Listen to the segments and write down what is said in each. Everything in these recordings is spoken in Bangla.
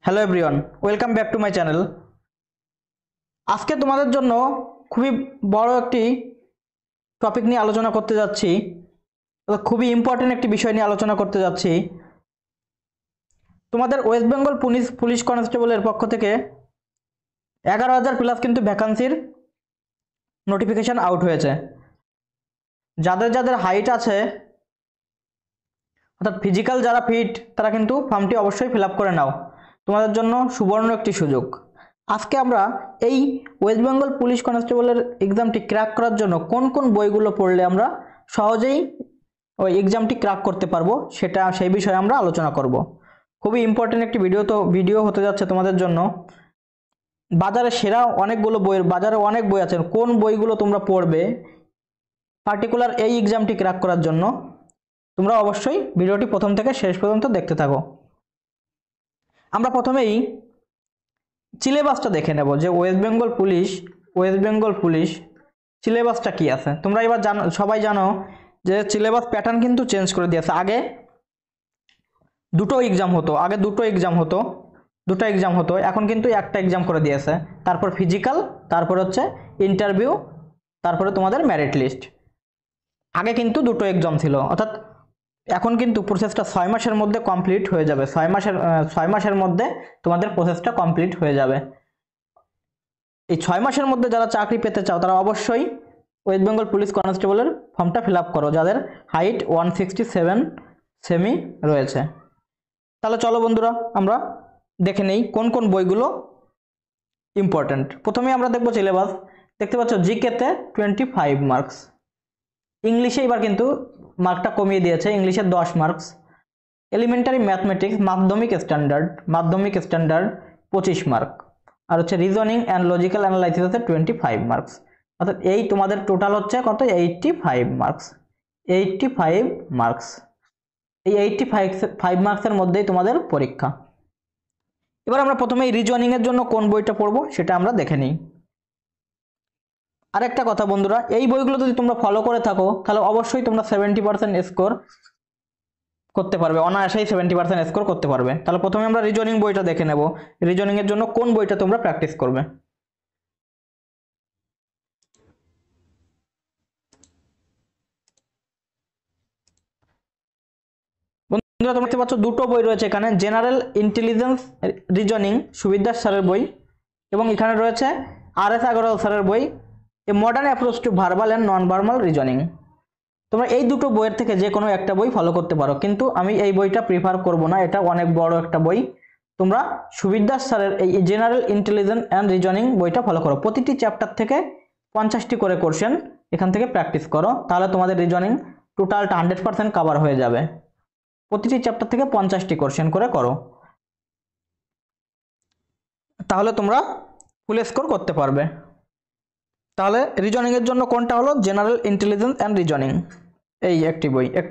Hello everyone, welcome back to my channel. আজকে তোমাদের জন্য খুবই বড় একটি টপিক নিয়ে আলোচনা করতে যাচ্ছি। খুবই ইম্পর্টেন্ট একটি বিষয় নিয়ে আলোচনা করতে যাচ্ছি। তোমাদের ওয়েস্ট বেঙ্গল পুলিশ কনস্টেবলের পক্ষ থেকে 11,000 প্লাস কিন্তু ভ্যাকান্সির নোটিফিকেশন আউট হয়েছে। যাদের যাদের হাইট আছে, অর্থাৎ ফিজিক্যাল যারা ফিট, তারা কিন্তু ফর্মটি অবশ্যই ফিল আপ করে নাও। তোমাদের জন্য সুবর্ণ একটি সুযোগ। আজকে আমরা এই ওয়েস্ট বেঙ্গল পুলিশ কনস্টেবলের এক্সামটি ক্র্যাক করার জন্য কোন কোন বইগুলো পড়লে আমরা সহজেই ওই এক্সামটি ক্র্যাক করতে পারবো সেই বিষয়ে আমরা আলোচনা করব। খুবই ইম্পর্টেন্ট একটি ভিডিও হতে যাচ্ছে তোমাদের জন্য। বাজারে সেরা অনেকগুলো বাজারে অনেক বই আছে, কোন বইগুলো তোমরা পড়বে পার্টিকুলার এই এক্সামটি ক্র্যাক করার জন্য, তোমরা অবশ্যই ভিডিওটি প্রথম থেকে শেষ পর্যন্ত দেখতে থাকো। আমরা প্রথমেই সিলেবাসটা দেখে নেব যে ওয়েস্ট বেঙ্গল পুলিশ সিলেবাসটা কি আছে। তোমরা এবার সবাই জানো যে সিলেবাস প্যাটার্ন কিন্তু চেঞ্জ করে দিয়েছে। আগে দুটো এক্সাম হতো, এখন কিন্তু একটা এক্সাম করে দিয়েছে। তারপর ফিজিক্যাল, তারপর হচ্ছে ইন্টারভিউ, তারপরে তোমাদের মেরিট লিস্ট। আগে কিন্তু দুটো এক্সাম ছিল, অর্থাৎ এখন কিন্তু প্রসেসটা 6 মাসের মধ্যে কমপ্লিট হয়ে যাবে। 6 মাসের মধ্যে তোমাদের প্রসেসটা কমপ্লিট হয়ে যাবে। এই 6 মাসের মধ্যে যারা চাকরি পেতে চাও তারা অবশ্যই ওয়েস্ট বেঙ্গল পুলিশ কনস্টেবলের ফর্মটা ফিল আপ করো, যাদের হাইট 167 সেমি রয়েছে। তাহলে চলো বন্ধুরা, আমরা দেখে নেই কোন কোন বইগুলো ইম্পর্টেন্ট। প্রথমে আমরা দেখবো সিলেবাস। দেখতে পাচ্ছ জিকেতে 25 মার্কস, ইংলিশে এবার কিন্তু মার্কটা কমিয়ে দিয়েছে, ইংলিশে 10 মার্কস। এলিমেন্টারি ম্যাথমেটিক্স মাধ্যমিক স্ট্যান্ডার্ড 25 মার্ক। আর হচ্ছে রিজনিং অ্যান্ড লজিক্যাল অ্যানালাইসিস আছে 25 মার্কস। অর্থাৎ এই তোমাদের টোটাল হচ্ছে কত? 85 মার্কস। এই 85 মার্কসের মধ্যেই তোমাদের পরীক্ষা। এবার আমরা প্রথমেই রিজনিং এর জন্য কোন বইটা পড়বো সেটা আমরা দেখে নিই। আরেকটা কথা বন্ধুরা, এই বইগুলো যদি তোমরা ফলো করে থাকো তাহলে অবশ্যই তোমরা 70% স্কোর করতে পারবে, অনায়াসেই 70% স্কোর করতে পারবে। তাহলে প্রথমে আমরা রিজনিং বইটা দেখে নেব। রিজনিং এর জন্য কোন বইটা তোমরা প্র্যাকটিস করবে। বন্ধুরা তোমরা দেখতে পাচ্ছ দুটো বই রয়েছে এখানে, জেনারেল ইন্টেলিজেন্স রিজনিং সুবিদ্যাস স্যারের বই, এবং এখানে রয়েছে RS আগরওয়াল স্যারের বই a modern approach to verbal and non verbal reasoning. তোমরা এই দুটো বইয়ের থেকে যে কোনো একটা বই ফলো করতে পারো, কিন্তু আমি এই বইটা প্রিফার করব না, এটা অনেক বড় একটা বই। তোমরা সুবিদ্যাস স্যারের এই জেনারেল ইন্টেলিজেন্স অ্যান্ড রিজনিং বইটা ফলো করো। প্রতিটি চ্যাপ্টার থেকে 50টি করে কোশ্চেন এখান থেকে প্র্যাকটিস করো, তাহলে তোমাদের রিজনিং টোটালটা 100% কভার হয়ে যাবে। প্রতিটি চ্যাপ্টার থেকে 50টি কোশ্চেন করে করো, তাহলে তোমরা ফুল স্কোর করতে পারবে। তাহলে রিজনিং এর জন্য কোনটা হলো? General intelligence and reasoning. এই একটি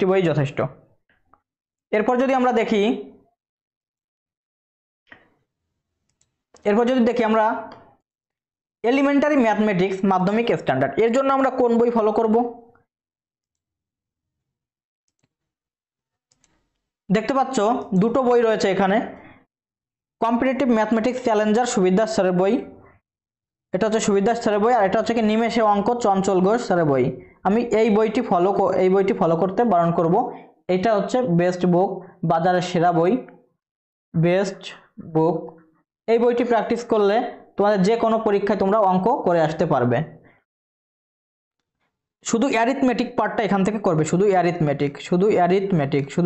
বই যথেষ্ট। এরপর যদি দেখি আমরা এলিমেন্টারি ম্যাথমেটিক্স মাধ্যমিক স্ট্যান্ডার্ড, এর জন্য আমরা কোন বই ফলো করব? দেখতে পাচ্ছ দুটো বই রয়েছে এখানে, কম্পিটিটিভ ম্যাথমেটিক্স চ্যালেঞ্জার সুবিদ্যাস স্যারের বই, এটা হচ্ছে সুবিদ্যাস স্যারের বই, আর এটা হচ্ছে কি নিমেষে অঙ্ক চঞ্চল ঘোষ স্যারের বই। আমি এই বইটি ফলো করতে বারণ করব। এটা হচ্ছে বেস্ট বুক, বাজারের সেরা বই, বেস্ট বুক। এই বইটি প্র্যাকটিস করলে তোমাদের যে কোনো পরীক্ষায় তোমরা অঙ্ক করে আসতে পারবে। শুধু অ্যারিথমেটিক পার্টটা এখান থেকে করবে, শুধু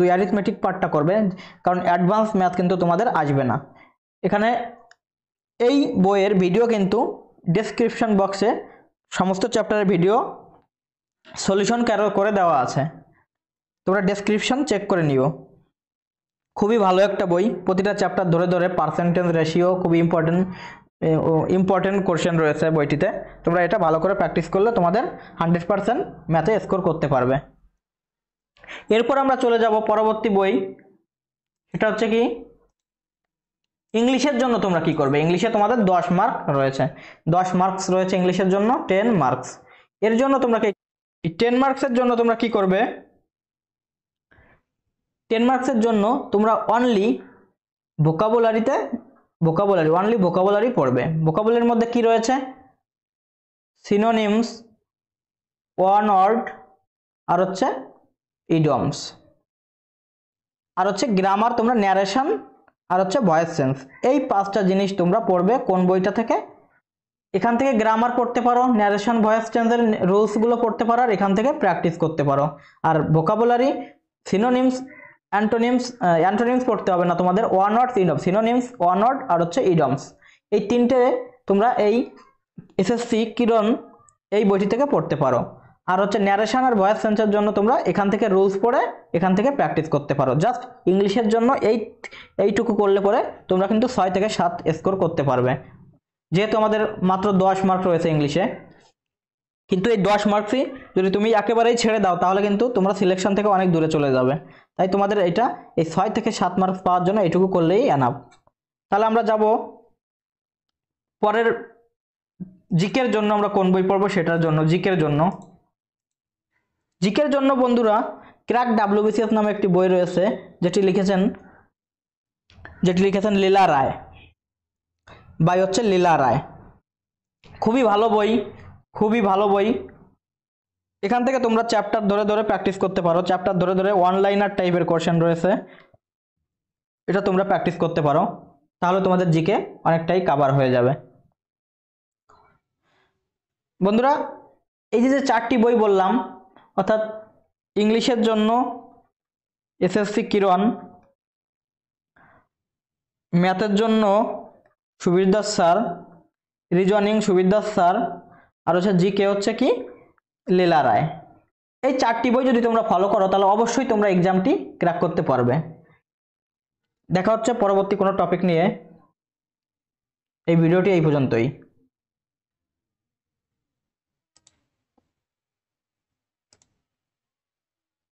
অ্যারিথমেটিক পার্টটা করবে, কারণ অ্যাডভান্স ম্যাথ কিন্তু তোমাদের আসবে না। এখানে এই বইয়ের ভিডিও কিন্তু ডেসক্রিপশন বক্সে সমস্ত চ্যাপ্টারের ভিডিও সলিউশন করে দেওয়া আছে, তোমরা ডেসক্রিপশন চেক করে নিও। খুবই ভালো একটা বই, প্রতিটা চ্যাপ্টার ধরে ধরে পার্সেন্টেজ রেশিও খুবই ইম্পর্টেন্ট কোশ্চেন রয়েছে বইটিতে। তোমরা এটা ভালো করে প্র্যাকটিস করলে তোমাদের 100% ম্যাথে স্কোর করতে পারবে। এরপর আমরা চলে যাব পরবর্তী বই, সেটা হচ্ছে কি ইংলিশের জন্য তোমরা কি করবে। ইংলিশে তোমাদের 10 মার্ক রয়েছে, 10 মার্কস রয়েছে ইংলিশের জন্য, 10 মার্কস। এর জন্য তোমরা 10 মার্কসের জন্য তোমরা কি করবে? 10 মার্কসের জন্য তোমরা অনলি ভোকাবুলারিতে ভোকাবুলারি, অনলি ভোকাবুলারি পড়বে। ভোকাবুলারির মধ্যে কি রয়েছে? সিনোনিমস, ওয়ান ওয়ার্ড, আর হচ্ছে ইডিয়মস, আর হচ্ছে গ্রামার, তোমরা ন্যারেশন, আর হচ্ছে ভয়েস চেঞ্জ। এই 5টা জিনিস তোমরা পড়বে কোন বইটা থেকে? এখান থেকে গ্রামার পড়তে পারো, ন্যারেশন, ভয়েস চেঞ্জের রুলসগুলো পড়তে পারো, আর এখান থেকে প্র্যাকটিস করতে পারো। আর ভোকাবুলারি, সিনোনিমস, অ্যান্টোনিমস পড়তে হবে না তোমাদের, one word, synonyms, one word, আর হচ্ছে ইডমস। এই 3টে তোমরা এই এসএসসি কিরণ এই বইটি থেকে পড়তে পারো। আর হচ্ছে ন্যারেশন আর ভয়েস চেঞ্জের জন্য তোমরা এখান থেকে রুলস পড়ে এখান থেকে প্র্যাকটিস করতে পারো। জাস্ট ইংলিশের জন্য এইটুকু করলে পরে তোমরা কিন্তু 6 থেকে 7 স্কোর করতে পারবে, যেহেতু আমাদের মাত্র 10 মার্ক রয়েছে ইংলিশে। কিন্তু এই 10 মার্কসই যদি তুমি একেবারেই ছেড়ে দাও তাহলে কিন্তু তোমরা সিলেকশন থেকে অনেক দূরে চলে যাবে। তাই তোমাদের এটা এই 6 থেকে 7 মার্কস পাওয়ার জন্য এইটুকু করলেই এনাফ। তাহলে আমরা যাব পরের জিকের জন্য। আমরা কোন বই পড়বো সেটার জন্য, জিকের জন্য বন্ধুরা ক্র্যাক WBCS নামে একটি বই রয়েছে, যেটি লিখেছেন লীলা রায়, বাই হচ্ছে লীলা রায়। খুবই ভালো বই। এখান থেকে তোমরা চ্যাপ্টার ধরে ধরে প্র্যাকটিস করতে পারো, চ্যাপ্টার ধরে ধরে ওয়ান লাইনার টাইপের কোশ্চেন রয়েছে, এটা তোমরা প্র্যাকটিস করতে পারো, তাহলে তোমাদের জিকে অনেকটাই কভার হয়ে যাবে। বন্ধুরা এই যে 4টি বই বললাম, অর্থাৎ ইংলিশের জন্য এসএসসি কিরণ, ম্যাথের জন্য Subir Das sir, reasoning Subir Das sir, আর হচ্ছে জিকে হচ্ছে কি লীলা রায়। এই 4টি বই যদি তোমরা ফলো করো তাহলে অবশ্যই তোমরা এক্সামটি ক্র্যাক করতে পারবে। দেখা হচ্ছে পরবর্তী কোনো টপিক নিয়ে। এই ভিডিওটি এই পর্যন্তই।